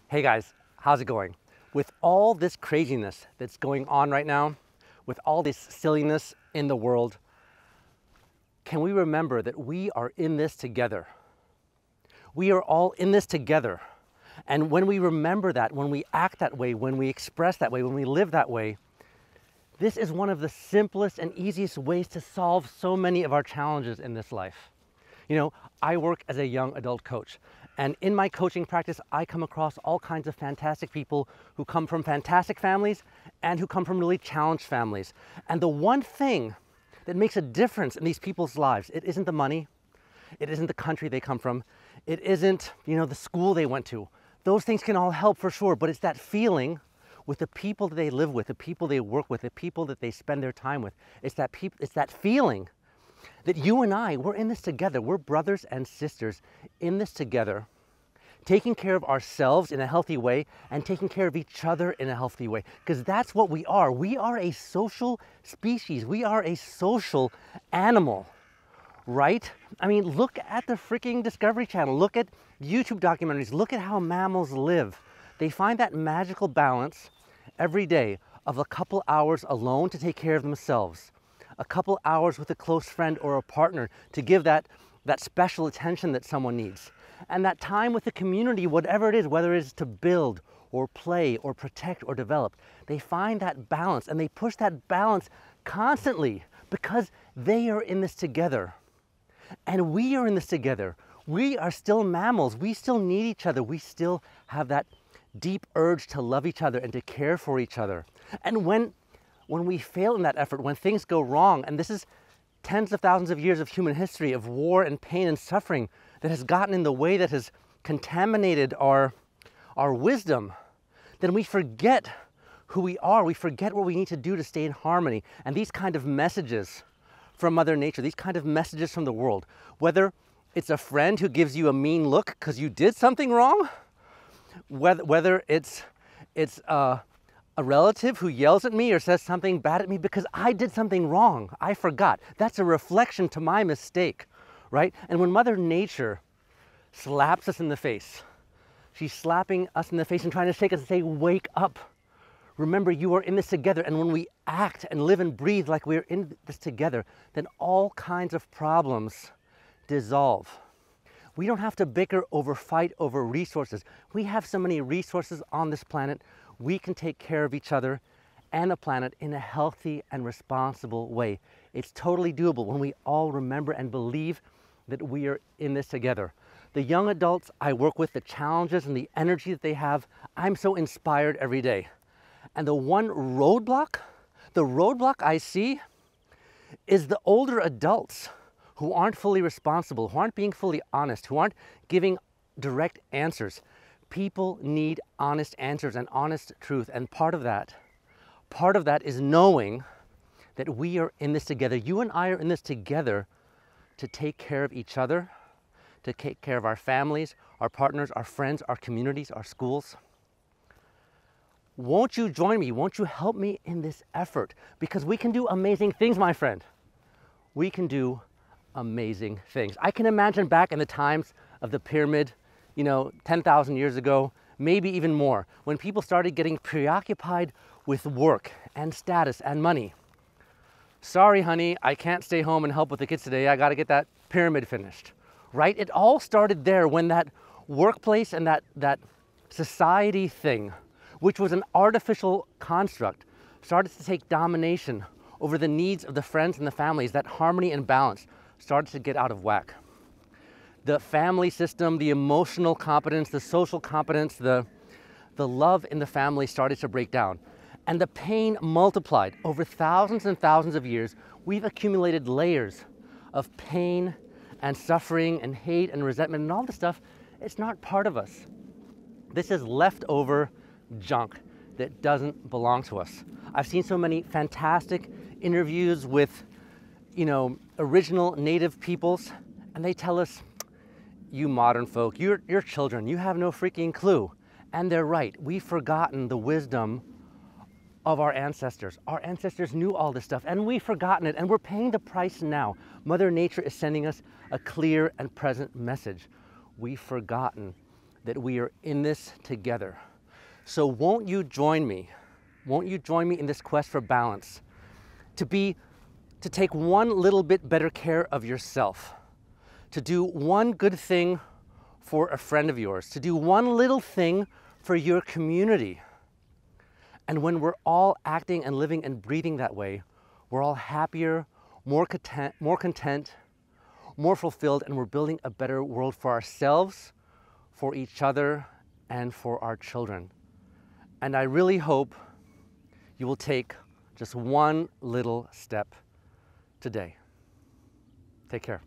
Hey guys, how's it going? With all this craziness that's going on right now, with all this silliness in the world, can we remember that we are in this together? We are all in this together. And when we remember that, when we act that way, when we express that way, when we live that way, this is one of the simplest and easiest ways to solve so many of our challenges in this life. You know, I work as a young adult coach, and in my coaching practice, I come across all kinds of fantastic people who come from fantastic families and who come from really challenged families. And the one thing that makes a difference in these people's lives, it isn't the money, it isn't the country they come from, it isn't, the school they went to. Those things can all help for sure, but it's that feeling with the people that they live with, the people they work with, the people that they spend their time with. It's that feeling that you and I, we're in this together. We're brothers and sisters in this together, taking care of ourselves in a healthy way and taking care of each other in a healthy way. Because that's what we are. We are a social species. We are a social animal, right? I mean, look at the freaking Discovery Channel. Look at YouTube documentaries. Look at how mammals live. They find that magical balance every day of a couple hours alone to take care of themselves, a couple hours with a close friend or a partner to give that special attention that someone needs. And that time with the community, whatever it is, whether it is to build or play or protect or develop, they find that balance and they push that balance constantly because they are in this together. And we are in this together. We are still mammals. We still need each other. We still have that deep urge to love each other and to care for each other. And when we fail in that effort, when things go wrong, and this is tens of thousands of years of human history of war and pain and suffering that has gotten in the way, that has contaminated our wisdom, then we forget who we are. We forget what we need to do to stay in harmony. And these kind of messages from Mother Nature, these kind of messages from the world, whether it's a friend who gives you a mean look because you did something wrong, whether it's a relative who yells at me or says something bad at me because I did something wrong, I forgot. That's a reflection to my mistake, right? And when Mother Nature slaps us in the face, she's slapping us in the face and trying to shake us and say, wake up. Remember, you are in this together. And when we act and live and breathe like we're in this together, then all kinds of problems dissolve. We don't have to bicker over, fight over resources. We have so many resources on this planet. We can take care of each other and the planet in a healthy and responsible way. It's totally doable when we all remember and believe that we are in this together. The young adults I work with, the challenges and the energy that they have, I'm so inspired every day. And the roadblock I see is the older adults who aren't fully responsible, who aren't being fully honest, who aren't giving direct answers. People need honest answers and honest truth. And part of that is knowing that we are in this together. You and I are in this together to take care of each other, to take care of our families, our partners, our friends, our communities, our schools. Won't you join me? Won't you help me in this effort? Because we can do amazing things, my friend. We can do amazing things. I can imagine back in the times of the pyramid, 10,000 years ago, maybe even more, when people started getting preoccupied with work and status and money. Sorry, honey, I can't stay home and help with the kids today. I got to get that pyramid finished, right? It all started there when that workplace and that society thing, which was an artificial construct, started to take domination over the needs of the friends and the families. That harmony and balance started to get out of whack. The family system, the emotional competence, the social competence, the love in the family started to break down. And the pain multiplied. Over thousands and thousands of years, we've accumulated layers of pain and suffering and hate and resentment and all this stuff. It's not part of us. This is leftover junk that doesn't belong to us. I've seen so many fantastic interviews with, original native peoples, and they tell us, you modern folk, you're children, you have no freaking clue. And they're right. We've forgotten the wisdom of our ancestors. Our ancestors knew all this stuff, and we've forgotten it, and we're paying the price now. Mother Nature is sending us a clear and present message. We've forgotten that we are in this together. So won't you join me? Won't you join me in this quest for balance? To take one little bit better care of yourself, to do one good thing for a friend of yours, to do one little thing for your community. And when we're all acting and living and breathing that way, we're all happier, more content, more fulfilled, and we're building a better world for ourselves, for each other, and for our children. And I really hope you will take just one little step today. Take care.